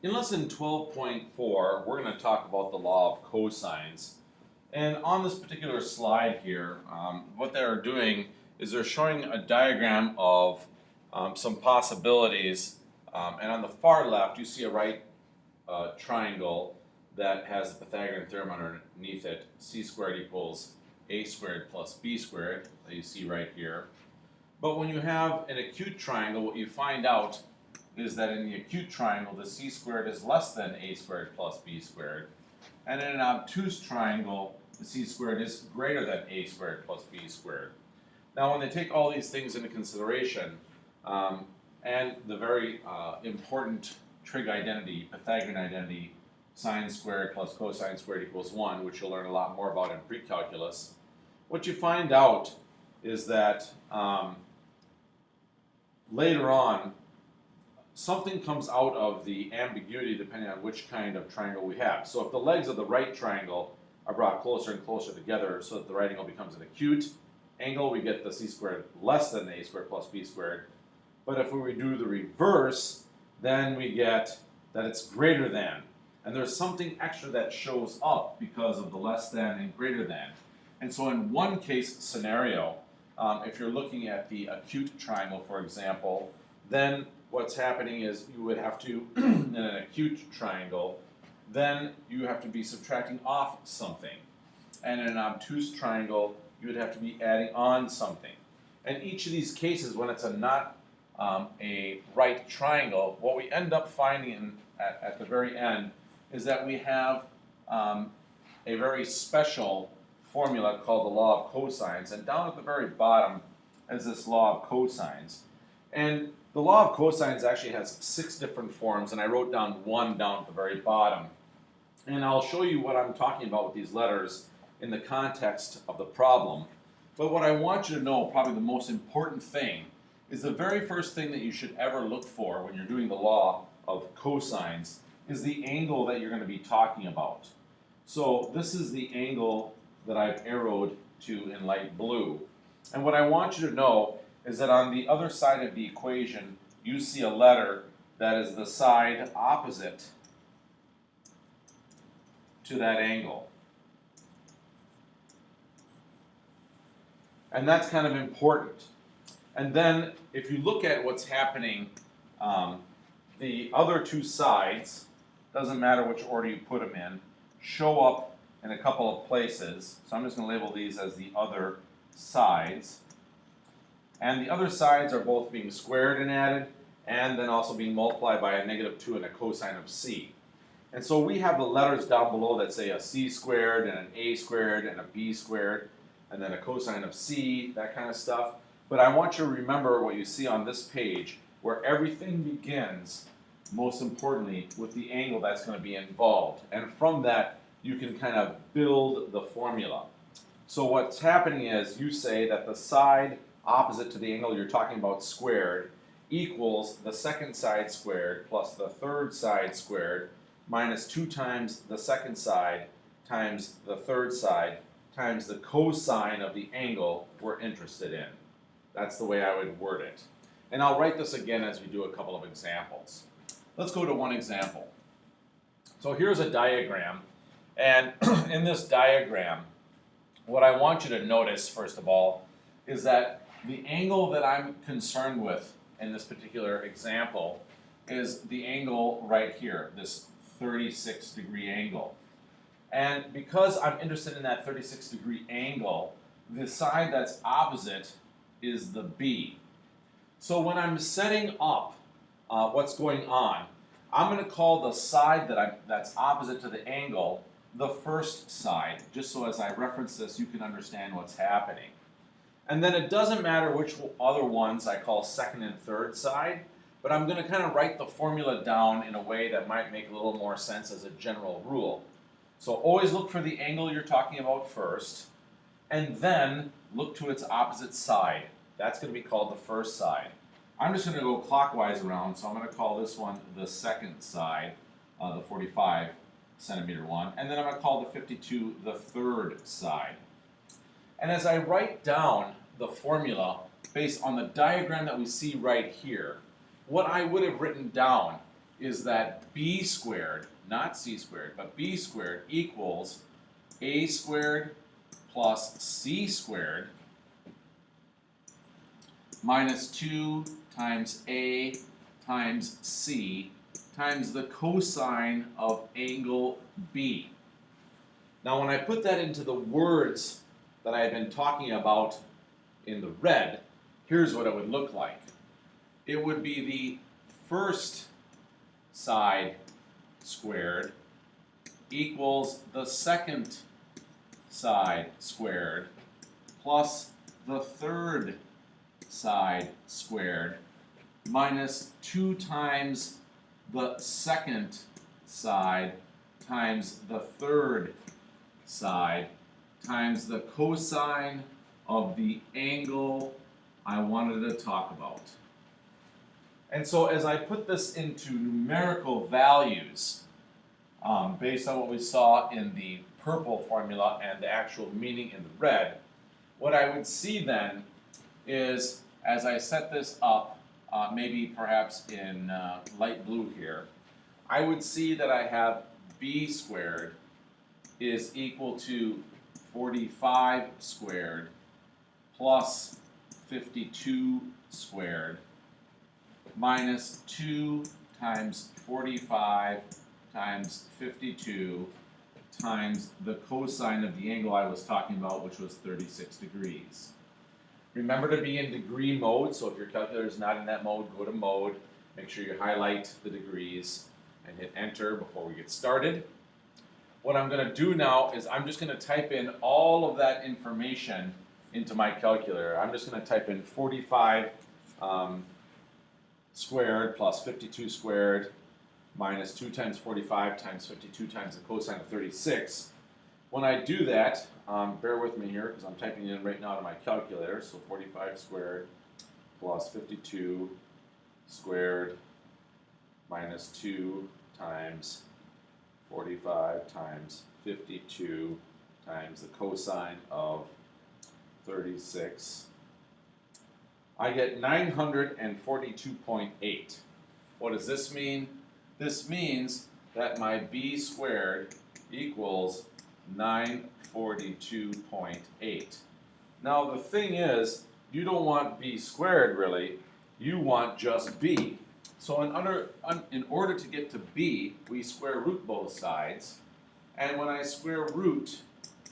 In lesson 12.4, we're going to talk about the law of cosines. And on this particular slide here, what they're doing is they're showing a diagram of some possibilities. And on the far left, you see a right triangle that has the Pythagorean theorem underneath it. C squared equals a squared plus b squared, that you see right here. But when you have an acute triangle, what you find out is that in the acute triangle, the c squared is less than a squared plus b squared. And in an obtuse triangle, the c squared is greater than a squared plus b squared. Now, when they take all these things into consideration, and the very important trig identity, Pythagorean identity, sine squared plus cosine squared equals 1, which you'll learn a lot more about in pre-calculus, what you find out is that later on, something comes out of the ambiguity depending on which kind of triangle we have. So if the legs of the right triangle are brought closer and closer together so that the right angle becomes an acute angle, we get the c squared less than a squared plus b squared. But if we do the reverse, then we get that it's greater than. And there's something extra that shows up because of the less than and greater than. And so in one case scenario, if you're looking at the acute triangle, for example, then what's happening is you would have to, in an acute triangle, then you have to be subtracting off something. And in an obtuse triangle, you would have to be adding on something. And each of these cases, when it's not a right triangle, what we end up finding at the very end is that we have a very special formula called the law of cosines. And down at the very bottom is this law of cosines. And the law of cosines actually has 6 different forms, and I wrote down one down at the very bottom. And I'll show you what I'm talking about with these letters in the context of the problem. But what I want you to know, probably the most important thing, is the very first thing that you should ever look for when you're doing the law of cosines is the angle that you're going to be talking about. So this is the angle that I've arrowed to in light blue. And what I want you to know is that on the other side of the equation, you see a letter that is the side opposite to that angle. And that's kind of important. And then if you look at what's happening, the other two sides, doesn't matter which order you put them in, show up in a couple of places. So I'm just going to label these as the other sides. And the other sides are both being squared and added, and then also being multiplied by a -2 and a cosine of c. And so we have the letters down below that say a c squared and an a squared and a b squared, and then a cosine of c, that kind of stuff. But I want you to remember what you see on this page, where everything begins, most importantly, with the angle that's going to be involved. And from that, you can kind of build the formula. So what's happening is you say that the side opposite to the angle you're talking about squared equals the second side squared plus the third side squared minus 2 times the second side times the third side times the cosine of the angle we're interested in. That's the way I would word it. And I'll write this again as we do a couple of examples. Let's go to one example. So here's a diagram, and in this diagram, what I want you to notice, first of all, is that the angle that I'm concerned with in this particular example is the angle right here, this 36-degree angle. And because I'm interested in that 36-degree angle, the side that's opposite is the B. So when I'm setting up what's going on, I'm going to call the side that's opposite to the angle the first side, just so as I reference this, you can understand what's happening. And then it doesn't matter which other ones I call second and third side, but I'm going to kind of write the formula down in a way that might make a little more sense as a general rule. So always look for the angle you're talking about first, and then look to its opposite side. That's going to be called the first side. I'm just going to go clockwise around, so I'm going to call this one the second side, the 45 centimeter one, and then I'm going to call the 52 the third side. And as I write down the formula based on the diagram that we see right here, what I would have written down is that b squared, not c squared, but b squared equals a squared plus c squared minus 2 times a times c times the cosine of angle b. Now when I put that into the words that I've been talking about in the red, here's what it would look like. It would be the first side squared equals the second side squared plus the third side squared minus 2 times the second side times the third side times the cosine of the angle I wanted to talk about. And so as I put this into numerical values, based on what we saw in the purple formula and the actual meaning in the red, what I would see then is, as I set this up, maybe perhaps in light blue here, I would see that I have b squared is equal to 45 squared plus 52 squared minus 2 times 45 times 52 times the cosine of the angle I was talking about, which was 36 degrees. Remember to be in degree mode, so if your calculator is not in that mode, go to mode, make sure you highlight the degrees, and hit enter before we get started. What I'm going to do now is I'm just going to type in all of that information into my calculator. I'm just going to type in 45 squared plus 52 squared minus 2 times 45 times 52 times the cosine of 36. When I do that, bear with me here because I'm typing it in right now to my calculator. So 45 squared plus 52 squared minus 2 times 45 times 52 times the cosine of 36. I get 942.8. What does this mean? This means that my b squared equals 942.8. Now the thing is, you don't want b squared really, you want just b. So in order to get to b, we square root both sides, and when I square root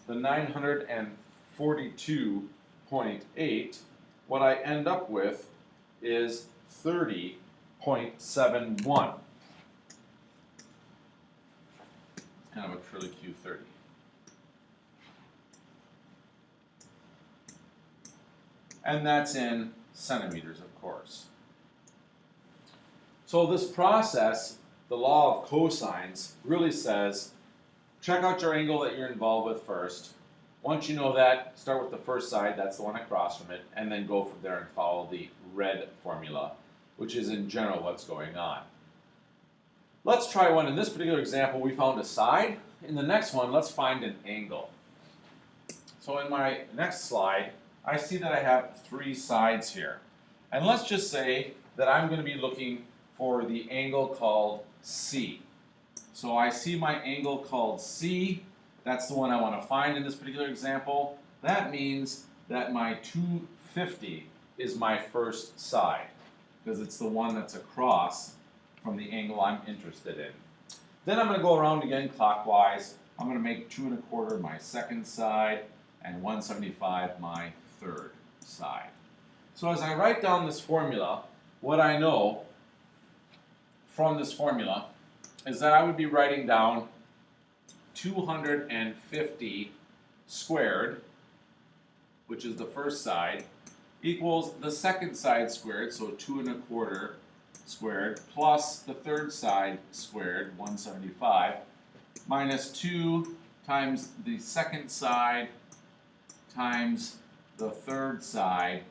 the 942.8, what I end up with is 30.71. It's kind of a curly Q 30. And that's in centimeters, of course. So this process, the law of cosines, really says, check out your angle that you're involved with first. Once you know that, start with the first side, that's the one across from it, and then go from there and follow the red formula, which is in general what's going on. Let's try one. In this particular example, we found a side. In the next one, let's find an angle. So in my next slide, I see that I have 3 sides here. And let's just say that I'm going to be looking for the angle called C. So I see my angle called C. That's the one I want to find in this particular example. That means that my 250 is my first side, because it's the one that's across from the angle I'm interested in. Then I'm going to go around again clockwise. I'm going to make 2 1/4 my second side and 175 my third side. So as I write down this formula, what I know from this formula is that I would be writing down 250 squared, which is the first side, equals the second side squared, so 2 1/4 squared, plus the third side squared, 175, minus 2 times the second side times the third side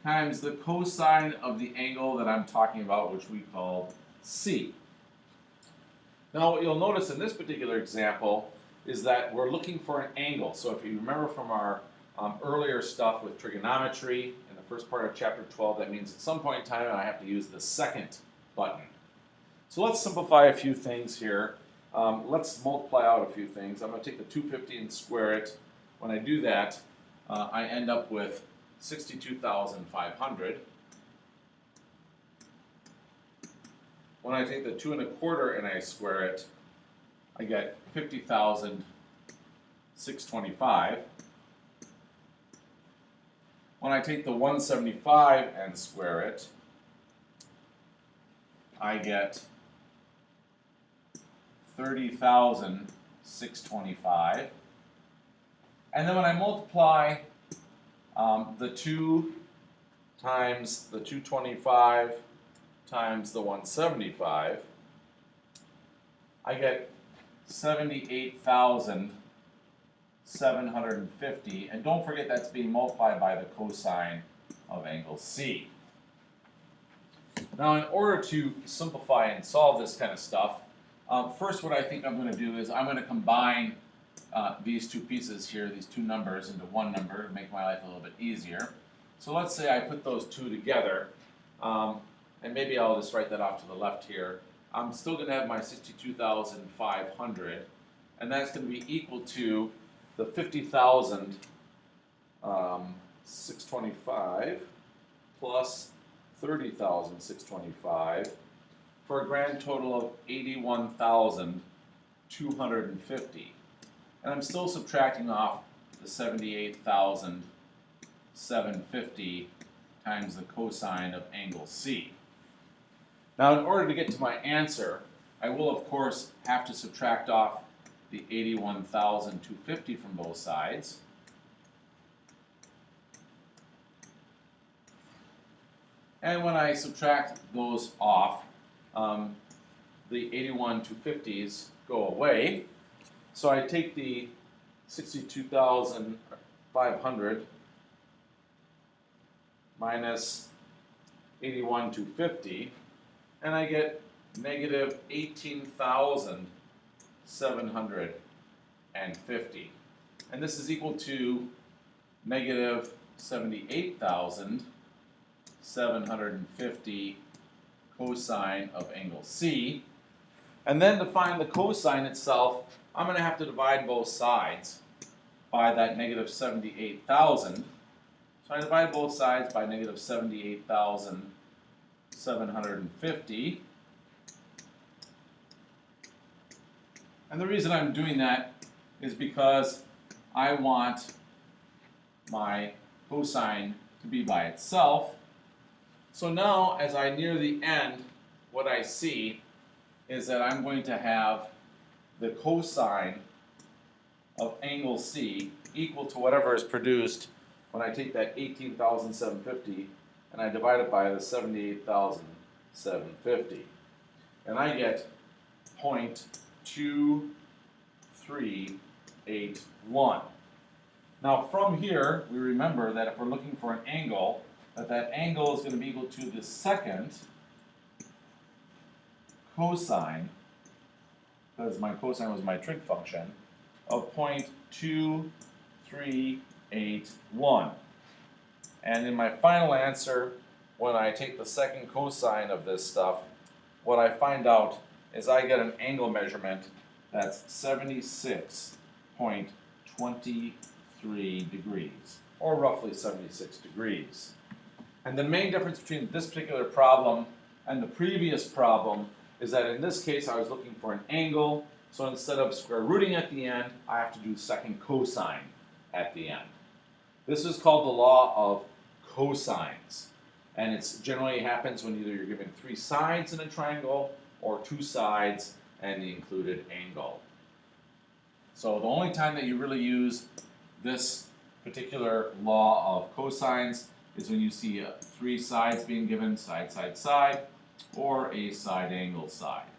times the cosine of the angle that I'm talking about, which we call C. Now what you'll notice in this particular example is that we're looking for an angle. So if you remember from our earlier stuff with trigonometry in the first part of chapter 12, that means at some point in time I have to use the second button. So let's simplify a few things here. Let's multiply out a few things. I'm going to take the 250 and square it. When I do that, I end up with 62,500. When I take the 2 1/4 and I square it, I get 50,625. When I take the 175 and square it, I get 30,625. And then when I multiply the 2 times the 225 times the 175, I get 78,750. And don't forget that's being multiplied by the cosine of angle C. Now, in order to simplify and solve this kind of stuff, first what I think I'm going to do is I'm going to combine these two pieces here, these two numbers, into one number to make my life a little bit easier. So let's say I put those two together, and maybe I'll just write that off to the left here. I'm still going to have my 62,500, and that's going to be equal to the 50,625 plus 30,625 for a grand total of 81,250. And I'm still subtracting off the 78,750 times the cosine of angle C. Now, in order to get to my answer, I will, of course, have to subtract off the 81,250 from both sides. And when I subtract those off, the 81,250s go away. So I take the 62,500 minus 81,250, and I get negative 18,750. And this is equal to negative 78,750 cosine of angle C. And then to find the cosine itself, I'm going to have to divide both sides by that negative 78,000. So I divide both sides by negative 78,750. And the reason I'm doing that is because I want my cosine to be by itself. So now, as I near the end, what I see is that I'm going to have the cosine of angle C equal to whatever is produced when I take that 18,750 and I divide it by the 78,750. And I get 0.2381. Now from here, we remember that if we're looking for an angle, that angle is going to be equal to the second cosine, because my cosine was my trig function, of 0.2381. And in my final answer, when I take the second cosine of this stuff, what I find out is I get an angle measurement that's 76.23 degrees, or roughly 76 degrees. And the main difference between this particular problem and the previous problem is that in this case I was looking for an angle, so instead of square rooting at the end, I have to do second cosine at the end. This is called the law of cosines, and it generally happens when either you're given 3 sides in a triangle or 2 sides and the included angle. So the only time that you really use this particular law of cosines is when you see 3 sides being given, side, side, side, or a side angle side.